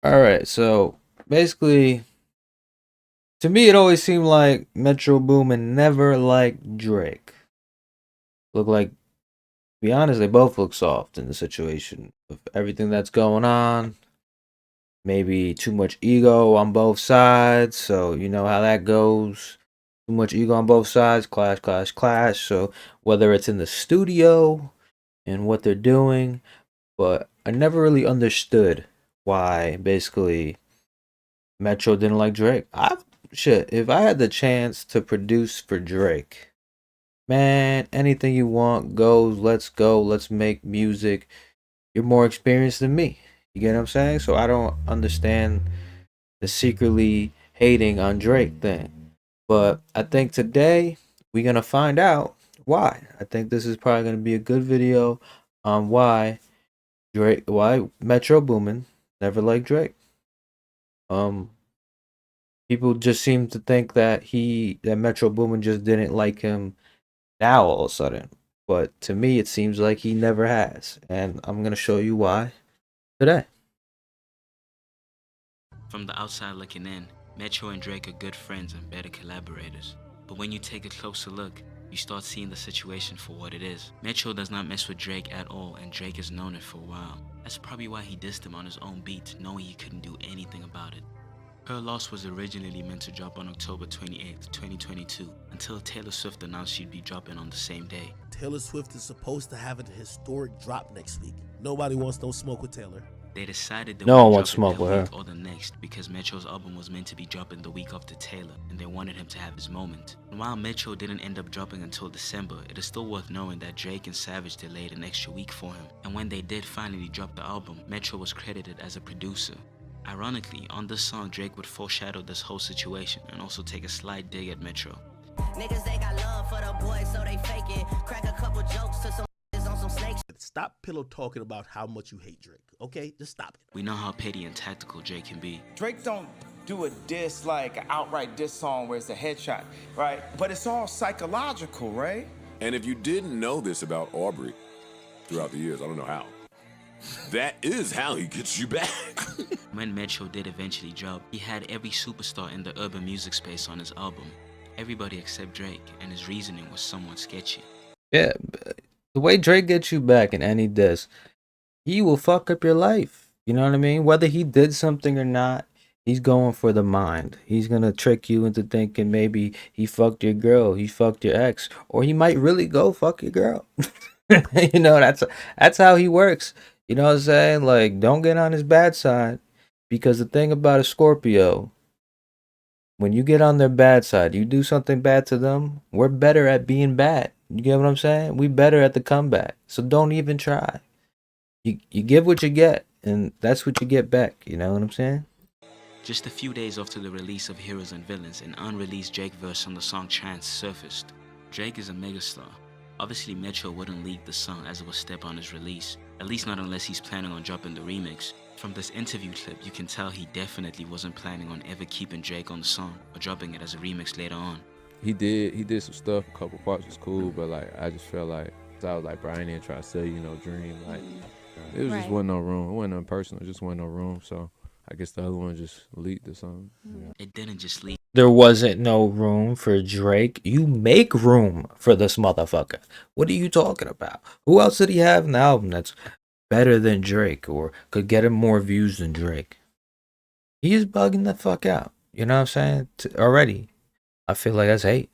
All right, so basically, to me, it always seemed like Metro Boomin never liked Drake. Look like, to be honest, they both look soft in the situation of everything that's going on. Maybe too much ego on both sides, so you know how that goes. Too much ego on both sides, clash, clash, clash. So whether it's in the studio and what they're doing, but I never really understood why basically Metro didn't like Drake. If I had the chance to produce for Drake, man, anything you want goes. Let's go. Let's make music. You're more experienced than me. You get what I'm saying? So I don't understand the secretly hating on Drake thing. But I think today we're gonna find out why. I think this is probably gonna be a good video on why Metro Boomin never liked Drake. Um, People just seem to think that Metro Boomin just didn't like him now all of a sudden. But to me, it seems like he never has, and I'm gonna show you why today. From the outside looking in, Metro and Drake are good friends and better collaborators. But when you take a closer look, you start seeing the situation for what it is. Metro does not mess with Drake at all, and Drake has known it for a while. That's probably why he dissed him on his own beat, knowing he couldn't do anything about it. Her Loss was originally meant to drop on October 28th, 2022, until Taylor Swift announced she'd be dropping on the same day. Taylor Swift is supposed to have a historic drop next week. Nobody wants no smoke with Taylor. They decided they No would one drop wants it smoke that with her. week or the next because Metro's album was meant to be dropping the week after Taylor, and they wanted him to have his moment. And while Metro didn't end up dropping until December, it is still worth knowing that Drake and Savage delayed an extra week for him. And when they did finally drop the album, Metro was credited as a producer. Ironically, on this song, Drake would foreshadow this whole situation and also take a slight dig at Metro. Niggas, they got love for the boys, so they fake it. Crack a couple jokes to some on some snakes. Stop pillow talking about how much you hate Drake, okay? Just stop it. We know how petty and tactical Drake can be. Drake don't do a diss like an outright diss song where it's a headshot, right? But it's all psychological, right? And if you didn't know this about Aubrey throughout the years, I don't know how. That is how he gets you back. When Metro did eventually drop, he had every superstar in the urban music space on his album. Everybody except Drake, and his reasoning was somewhat sketchy. Yeah, the way Drake gets you back in any diss, he will fuck up your life. You know what I mean? Whether he did something or not, he's going for the mind. He's gonna trick you into thinking maybe he fucked your girl, he fucked your ex, or he might really go fuck your girl. You know, that's how he works. You know what I'm saying? Like, don't get on his bad side, because the thing about a Scorpio, when you get on their bad side, you do something bad to them, we're better at being bad. You get what I'm saying? We better at the comeback. So don't even try. You give what you get, and that's what you get back. You know what I'm saying? Just a few days after the release of Heroes and Villains, an unreleased Drake verse on the song Chance surfaced. Drake is a megastar. Obviously, Metro wouldn't leak the song as it was step on his release, at least not unless he's planning on dropping the remix. From this interview clip, you can tell he definitely wasn't planning on ever keeping Drake on the song or dropping it as a remix later on. He did some stuff, a couple parts was cool, but like I just felt like, I was like, bro, I ain't even trying to sell you no dream. Like it was just wasn't no room. It wasn't nothing personal, it just wasn't no room. So I guess the other one just leaked or something. Yeah. It didn't just leak. There wasn't no room for Drake. You make room for this motherfucker. What are you talking about? Who else did he have in the album that's better than Drake or could get him more views than Drake? He's bugging the fuck out. You know what I'm saying? Already. I feel like that's hate.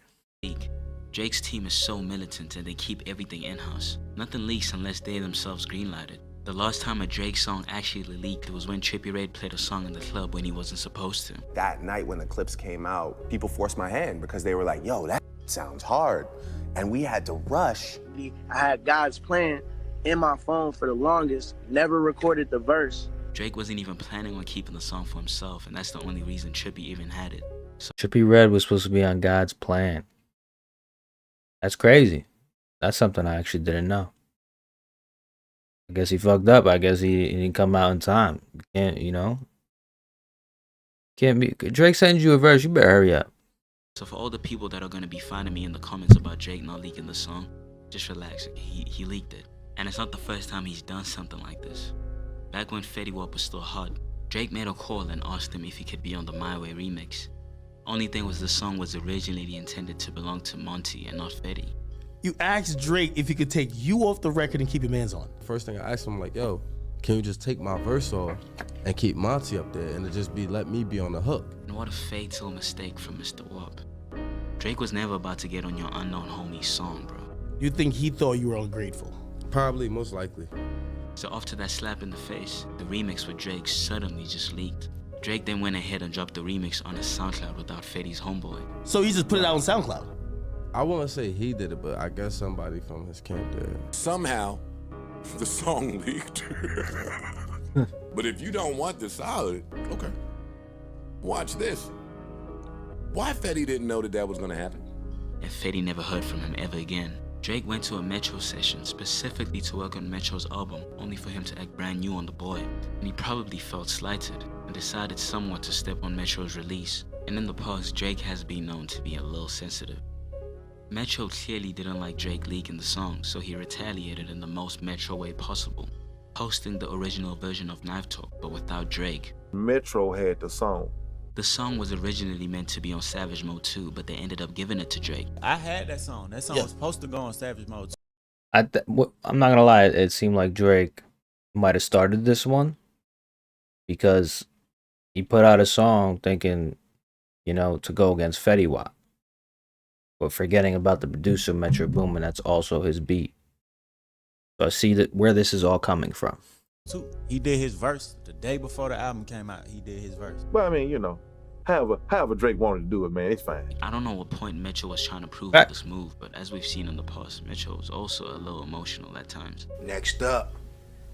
Drake's team is so militant and they keep everything in-house. Nothing leaks unless they themselves greenlight it. The last time a Drake song actually leaked was when Trippie Redd played a song in the club when he wasn't supposed to. That night when the clips came out, people forced my hand because they were like, yo, that sounds hard. And we had to rush. I had God's plan in my phone for the longest, never recorded the verse. Drake wasn't even planning on keeping the song for himself, and that's the only reason Trippie even had it. So Trippie Redd was supposed to be on God's plan. That's crazy. That's something I actually didn't know. I guess he fucked up. I guess he didn't come out in time. Can't be. Drake sends you a verse, you better hurry up. So for all the people that are going to be finding me in the comments about Drake not leaking the song, just relax. He leaked it. And it's not the first time he's done something like this. Back when Fetty Wap was still hot, Drake made a call and asked him if he could be on the My Way remix. Only thing was the song was originally intended to belong to Monty and not Fetty. You asked Drake if he could take you off the record and keep your mans on. First thing I asked him, like, yo, can you just take my verse off and keep Monty up there and it just be let me be on the hook? And what a fatal mistake from Mr. Wop. Drake was never about to get on your unknown homie's song, bro. You think he thought you were ungrateful? Probably, most likely. So after that slap in the face, the remix with Drake suddenly just leaked. Drake then went ahead and dropped the remix on his SoundCloud without Fetty's homeboy. So he just put it out on SoundCloud? I wouldn't say he did it, but I guess somebody from his camp did. Somehow, the song leaked. But if you don't want the solid, okay, watch this. Why Fetty didn't know that was gonna happen? And Fetty never heard from him ever again. Drake went to a Metro session specifically to work on Metro's album, only for him to act brand new on the boy. And he probably felt slighted and decided somewhat to step on Metro's release. And in the past, Drake has been known to be a little sensitive. Metro clearly didn't like Drake leaking the song, so he retaliated in the most Metro way possible, posting the original version of Knife Talk, but without Drake. Metro had the song. The song was originally meant to be on Savage Mode 2, but they ended up giving it to Drake. I had that song. That song was supposed to go on Savage Mode 2. I'm not gonna lie, it seemed like Drake might have started this one because he put out a song thinking, you know, to go against Fetty Wap, but forgetting about the producer Metro Boomin, that's also his beat. So I see that where this is all coming from. He did his verse the day before the album came out. He did his verse. But I mean, you know, however Drake wanted to do it, man, it's fine. I don't know what point Metro was trying to prove with this move, but as we've seen in the past, Metro was also a little emotional at times. Next up,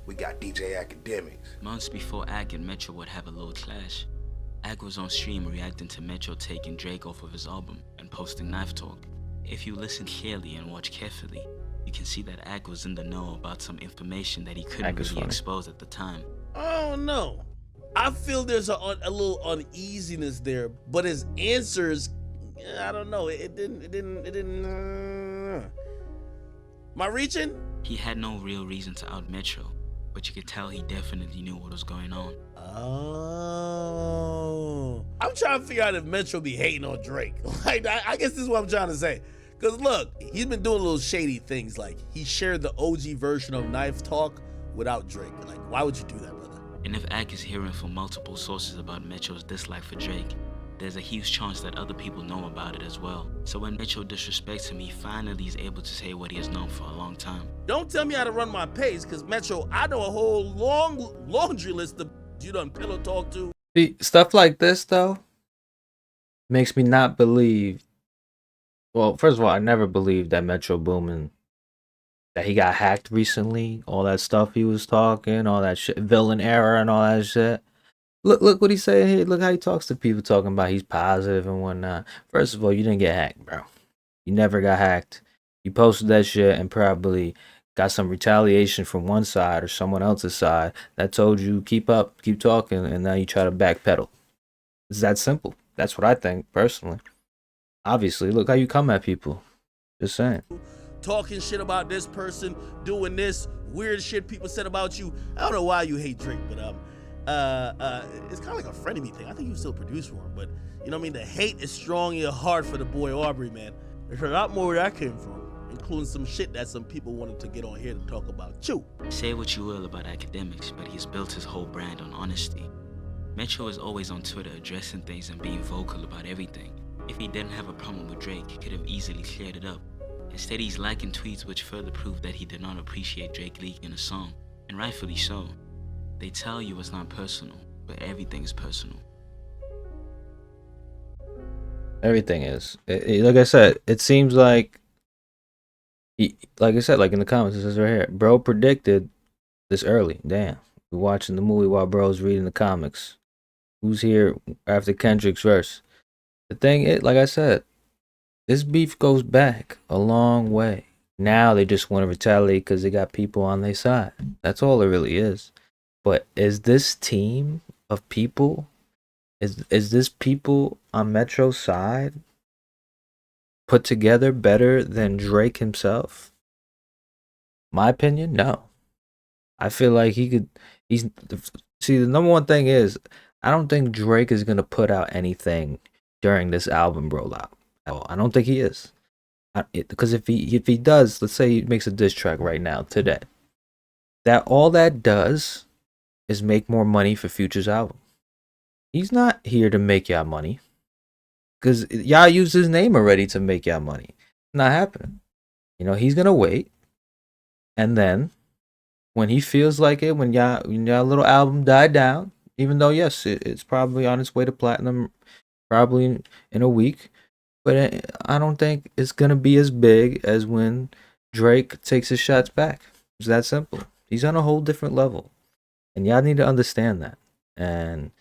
we got DJ Academics. Months before Ak and Metro would have a little clash, Ak was on stream reacting to Metro taking Drake off of his album and posting Knife Talk. If you listen clearly and watch carefully, you can see that Ak was in the know about some information that he couldn't really expose at the time. Oh no. I feel there's a little uneasiness there, but his answers, I don't know, it didn't. Am I reaching? He had no real reason to out Metro, but you could tell he definitely knew what was going on. Oh. I'm trying to figure out if Metro be hating on Drake. Like, I guess this is what I'm trying to say. Because look, he's been doing little shady things. Like, he shared the OG version of Knife Talk without Drake. Like, why would you do that, brother? And if Ak is hearing from multiple sources about Metro's dislike for Drake, there's a huge chance that other people know about it as well. So when Metro disrespects him, he finally is able to say what he has known for a long time. Don't tell me how to run my pace, because Metro, I know a whole long laundry list of you done pillow talk to. See, stuff like this, though, makes me not believe. Well, first of all, I never believed that Metro Boomin, that he got hacked recently, all that stuff he was talking, all that shit, villain error and all that shit. Look what he's saying here. Look how he talks to people, talking about he's positive and whatnot. First of all, you didn't get hacked, bro. You never got hacked. You posted that shit and probably got some retaliation from one side or someone else's side that told you keep up, keep talking, and now you try to backpedal. It's that simple. That's what I think, personally. Obviously, look how you come at people. Just saying. Talking shit about this person, doing this weird shit people said about you. I don't know why you hate Drake, but it's kind of like a frenemy thing. I think you still produce for him, but you know what I mean? The hate is strong in your heart for the boy Aubrey, man. There's a lot more where that came from, including some shit that some people wanted to get on here to talk about you. Say what you will about Academics, but he's built his whole brand on honesty. Metro is always on Twitter addressing things and being vocal about everything. If he didn't have a problem with Drake, he could have easily cleared it up. Instead, he's liking tweets which further prove that he did not appreciate Drake leaking a song, and rightfully so. They tell you it's not personal, but everything is personal. Everything is. Like I said, it seems like, like I said, like in the comments, it says right here, bro predicted this early. Damn. We're watching the movie while bro's reading the comics. Who's here after Kendrick's verse? The thing is, like I said, this beef goes back a long way. Now they just want to retaliate because they got people on their side. That's all it really is. But is this team of people, is this people on Metro's side put together better than Drake himself? My opinion, no. I feel like he's See, the number one thing is, I don't think Drake is gonna put out anything during this album rollout. I don't think he is. Because if he does, let's say he makes a diss track right now today, that all that does is make more money for Future's album. He's not here to make y'all money, because y'all use his name already to make y'all money. Not happening. You know, he's gonna wait, and then when he feels like it, when y'all little album died down, even though yes, it's probably on its way to platinum, probably in a week, but I don't think it's gonna be as big as when Drake takes his shots back. It's that simple. He's on a whole different level, and y'all need to understand that. And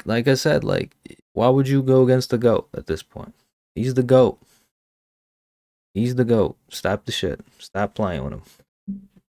like I said, like, why would you go against the GOAT at this point? He's the GOAT. He's the GOAT. Stop the shit. Stop playing with him.